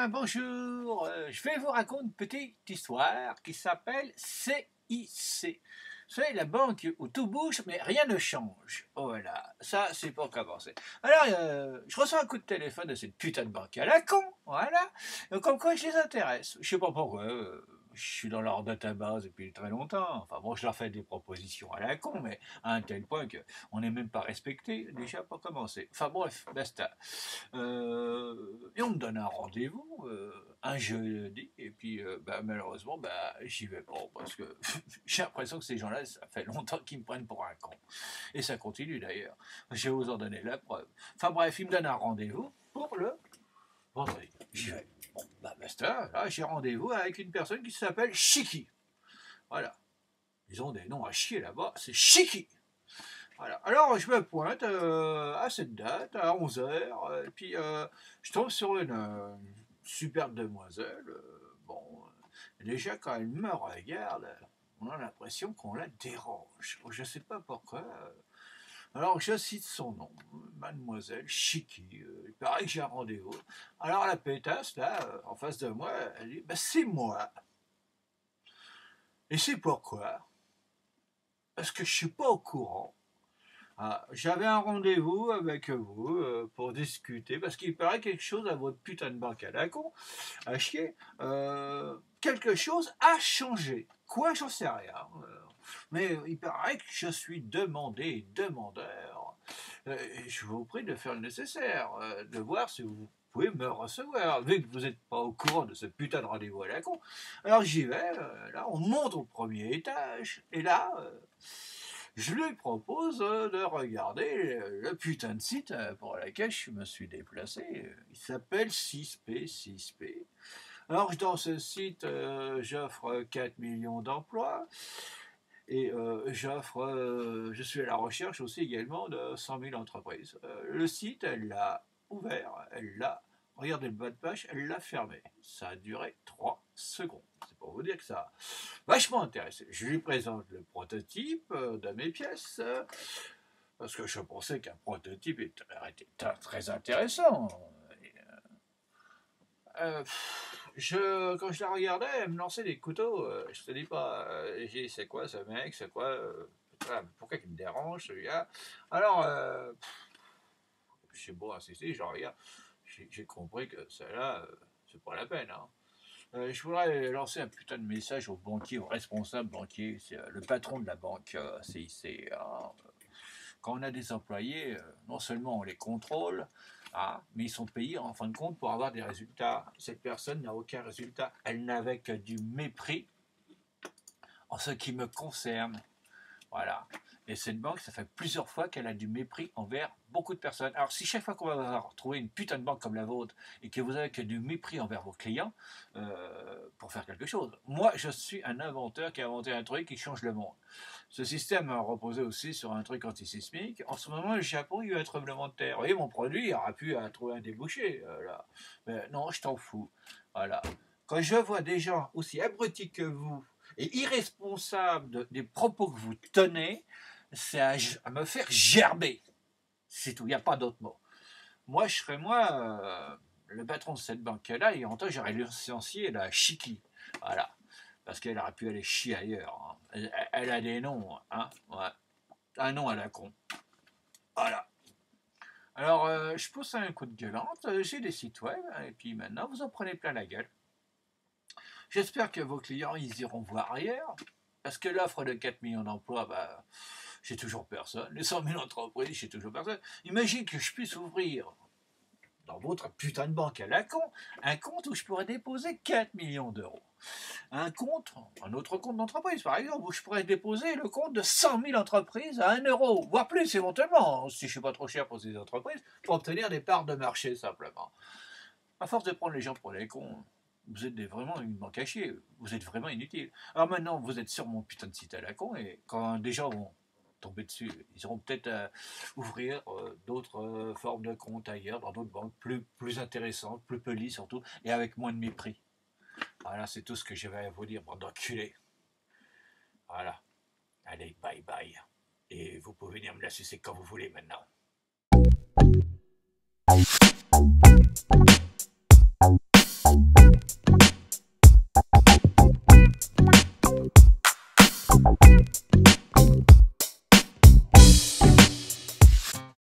Bonjour, je vais vous raconter une petite histoire qui s'appelle CIC. Vous savez, la banque où tout bouge, mais rien ne change. Oh voilà, ça c'est pour commencer. Alors, je reçois un coup de téléphone de cette putain de banque à la con, voilà. Donc, comme quoi je les intéresse. Je sais pas pourquoi, je suis dans leur database depuis très longtemps. Enfin bon, je leur fais des propositions à la con, mais à un tel point qu'on n'est même pas respecté, déjà pour commencer. Enfin bref, basta. Et on me donne un rendez-vous, un jeudi, et puis malheureusement, j'y vais pas, parce que j'ai l'impression que ces gens-là, ça fait longtemps qu'ils me prennent pour un con. Et ça continue d'ailleurs. Je vais vous en donner la preuve. Enfin bref, ils me donnent un rendez-vous pour le vendredi. J'y vais. Bon, basta, là j'ai rendez-vous avec une personne qui s'appelle Chiki. Voilà. Ils ont des noms à chier là-bas, c'est Chiki. Voilà. Alors je me pointe à cette date, à 11 h, et puis je tombe sur une superbe demoiselle. Déjà quand elle me regarde, on a l'impression qu'on la dérange. Je ne sais pas pourquoi. Alors je cite son nom, mademoiselle Chiki. Il paraît que j'ai un rendez-vous. Alors la pétasse, là, en face de moi, elle dit c'est moi. Et c'est pourquoi? Parce que je ne suis pas au courant. Ah, j'avais un rendez-vous avec vous pour discuter, parce qu'il paraît quelque chose à votre putain de banque à la con, à chier. Quelque chose a changé. Quoi, j'en sais rien. Mais il paraît que je suis demandeur. Et je vous prie de faire le nécessaire, de voir si vous pouvez me recevoir, vu que vous n'êtes pas au courant de ce putain de rendez-vous à la con. Alors j'y vais, là, on monte au premier étage, et là... je lui propose de regarder le putain de site pour lequel je me suis déplacé. Il s'appelle 6P. Alors dans ce site, j'offre 4 millions d'emplois et je suis à la recherche aussi également de 100 000 entreprises. Le site, elle l'a ouvert, regardez le bas de page, elle l'a fermé. Ça a duré 3 secondes. C'est pour vous dire que ça a vachement intéressé. Je lui présente le prototype de mes pièces, parce que je pensais qu'un prototype était très intéressant. Quand je la regardais, elle me lançait des couteaux. Je te dis pas, j'ai dit, c'est quoi ce mec, c'est quoi, pourquoi il me dérange celui-là. Alors, j'ai beau insister, je regarde, j'ai compris que celle-là, c'est pas la peine. Hein. Je voudrais lancer un putain de message au banquier, au responsable banquier, c'est le patron de la banque CIC. Hein. Quand on a des employés, non seulement on les contrôle, mais ils sont payés en fin de compte pour avoir des résultats. Cette personne n'a aucun résultat. Elle n'avait que du mépris en ce qui me concerne. Voilà. Et cette banque, ça fait plusieurs fois qu'elle a du mépris envers beaucoup de personnes. Alors, si chaque fois qu'on va retrouver une putain de banque comme la vôtre et que vous avez que du mépris envers vos clients, pour faire quelque chose. Moi, je suis un inventeur qui a inventé un truc qui change le monde. Ce système reposait aussi sur un truc antisismique. En ce moment, le Japon, il y a eu un tremblement de terre. Vous voyez, mon produit aurait pu trouver un débouché. Là. Mais non, je t'en fous. Voilà. Quand je vois des gens aussi abrutis que vous et irresponsables des propos que vous tenez, c'est à me faire gerber. C'est tout, il n'y a pas d'autre mot. Moi, je serais le patron de cette banque-là, et en temps, j'aurais licencié la Chiki. Voilà. Parce qu'elle aurait pu aller chier ailleurs. Hein. Elle a des noms, hein. Ouais. Un nom à la con. Voilà. Alors, je pousse un coup de gueulante, j'ai des sites web, et puis maintenant, vous en prenez plein la gueule. J'espère que vos clients, ils iront voir ailleurs, parce que l'offre de 4 millions d'emplois, j'ai toujours personne. Les 100 000 entreprises, j'ai toujours personne. Imagine que je puisse ouvrir, dans votre putain de banque à la con, un compte où je pourrais déposer 4 millions d'euros. Un autre compte d'entreprise, par exemple, où je pourrais déposer le compte de 100 000 entreprises à 1 euro, voire plus éventuellement, si je ne suis pas trop cher pour ces entreprises, pour obtenir des parts de marché simplement. À force de prendre les gens pour les cons, vous êtes vraiment une banque à chier, vous êtes vraiment inutile. Alors maintenant, vous êtes sur mon putain de site à la con, et quand des gens vont tomber dessus, ils auront peut-être à ouvrir d'autres formes de comptes ailleurs, dans d'autres banques plus intéressantes, plus polies surtout, et avec moins de mépris. Voilà, c'est tout ce que j'avais à vous dire, bande d'enculés. Voilà. Allez, bye bye. Et vous pouvez venir me la sucer quand vous voulez maintenant.